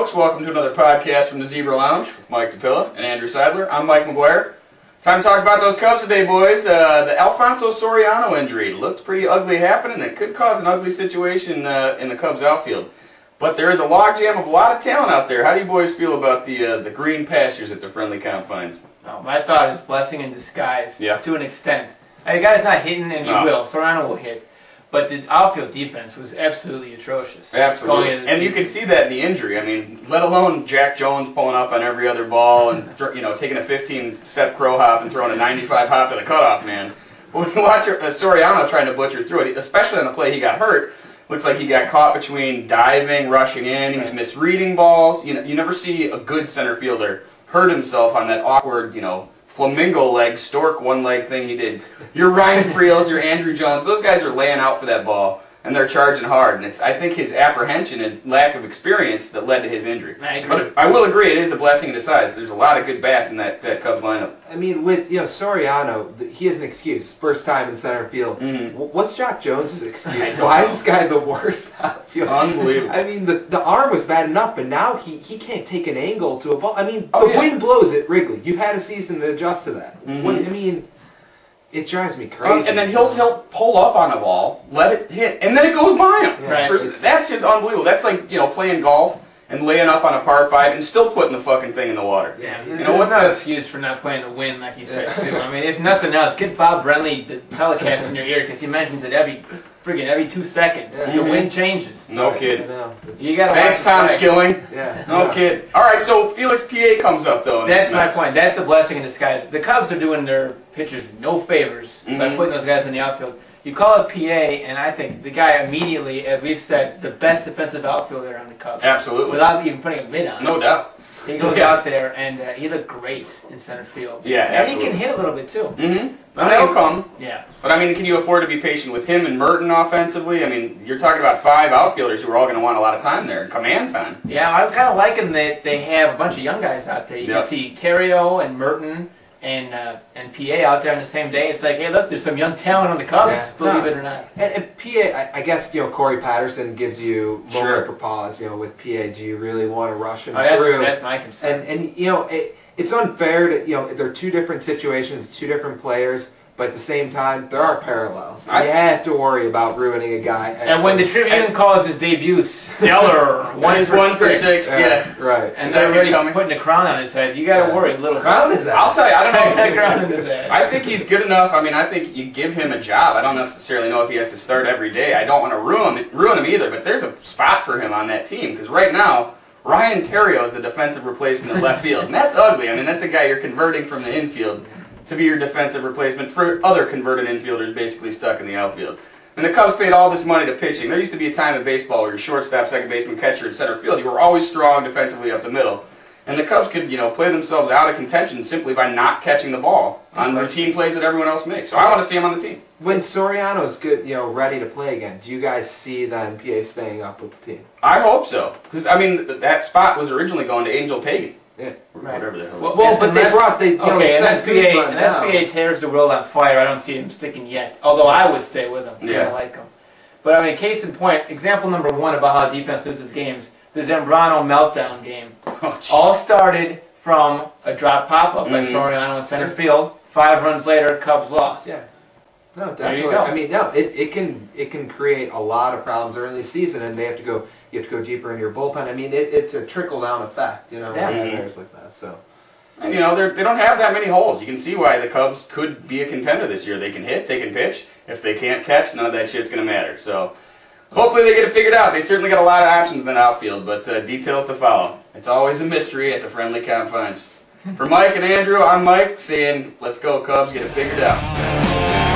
folks. Welcome to another podcast from the Zebra Lounge with Mike DePilla and Andrew Seidler. I'm Mike McGuire. Time to talk about those Cubs today, boys. The Alfonso Soriano injury looked pretty ugly happening. It could cause an ugly situation in the Cubs outfield. But there is a logjam of a lot of talent out there. How do you boys feel about the green pastures at the friendly confines? Oh, my thought is blessing in disguise to an extent. The guy's not hitting, and he will. Soriano will hit. But the outfield defense was absolutely atrocious. Absolutely. And you can see that in the injury. I mean, let alone Jack Jones pulling up on every other ball and taking a 15-step crow hop and throwing a 95 hop to the cutoff man. But when you watch Soriano trying to butcher through it, especially on the play he got hurt, looks like he got caught between diving, rushing in. He's misreading balls. You never see a good center fielder hurt himself on that awkward, flamingo leg, stork one-leg thing he did. Your Ryan Friels, your Andrew Jones, those guys are laying out for that ball, and they're charging hard. And it's, I think, his apprehension and lack of experience that led to his injury. I agree. But I will agree, it is a blessing in disguise. There's a lot of good bats in that Cubs lineup. I mean, with Soriano, he has an excuse. First time in center field. What's Jack Jones' excuse? Why is this guy the worst outfield? Unbelievable. I mean, the arm was bad enough, but now he can't take an angle to a ball. I mean, the wind blows at Wrigley. You've had a season to adjust to that. I mean, it drives me crazy. And then he'll pull up on a ball, let it hit, and then it goes by him. Yeah. Right. That's just unbelievable. That's like playing golf and laying up on a par 5 and still putting the fucking thing in the water. Yeah, what's that excuse for not playing the wind, like you said, too? I mean, if nothing else, get Bob Brenly the telecast in your ear, because he mentions it every 2 seconds. Yeah. The wind changes. No kid. You gotta Thanks, Tom Skilling. Yeah. No kid. All right, so Felix Pie comes up, though. That's my point. That's the blessing in disguise. The Cubs are doing their pitchers no favors by putting those guys in the outfield. You call it PA, and I think the guy immediately, as we've said, the best defensive outfielder on the Cubs. Absolutely. Without even putting a mid on. No doubt. He goes out there, and he looked great in center field. Yeah, and absolutely. he can hit a little bit, too. But he'll come. Yeah. But, I mean, can you afford to be patient with him and Merton offensively? I mean, you're talking about 5 outfielders who are all going to want a lot of time there, command time. Yeah, I'm kind of liking that they have a bunch of young guys out there. You can see Carrio and Merton and PA out there on the same day. It's like, hey, look, there's some young talent on the Cubs, believe it or not. And PA, I guess, Corey Patterson gives you moment for pause. With PA, do you really want to rush him through? That's my concern. And it's unfair to, they're 2 different situations, 2 different players, but at the same time, there are parallels. You have to worry about ruining a guy. And when the Tribune calls his debut stellar, 1 for 6, yeah. Right. And they're already putting a crown on his head, you got to worry a little. Crown his ass. I'll tell you, I don't know. Crown in his head. I think he's good enough. I mean, I think you give him a job. I don't necessarily know if he has to start every day. I don't want to ruin him either, but there's a spot for him on that team, because right now, Ryan Terrio is the defensive replacement at left field, and that's ugly. I mean, that's a guy you're converting from the infield to be your defensive replacement for other converted infielders basically stuck in the outfield. And the Cubs paid all this money to pitching. There used to be a time in baseball where your shortstop, second baseman, catcher, and center field, you were always strong defensively up the middle. And the Cubs could, play themselves out of contention simply by not catching the ball on routine plays that everyone else makes. So I want to see him on the team. When Soriano's good, ready to play again, do you guys see then PA staying up with the team? I hope so. Because, I mean, that spot was originally going to Angel Pagan. Yeah. Whatever the hell. Well, but they brought unless PA tears the world on fire, I don't see him sticking yet. Although I would stay with him. Yeah. I like him. But I mean, case in point, example number 1 about how defense loses games: the Zambrano meltdown game. All started from a drop pop-up by Soriano in center field. 5 runs later, Cubs lost. Yeah. No, definitely. There you go. I mean, no, it can create a lot of problems early in the season, and you have to go deeper in your bullpen. I mean, it's a trickle down effect, players like that. So, and they don't have that many holes. You can see why the Cubs could be a contender this year. They can hit, they can pitch. If they can't catch, none of that shit's gonna matter. So, hopefully they get it figured out. They certainly got a lot of options in the outfield, but details to follow. It's always a mystery at the friendly confines. For Mike and Andrew, I'm Mike saying, let's go Cubs, get it figured out.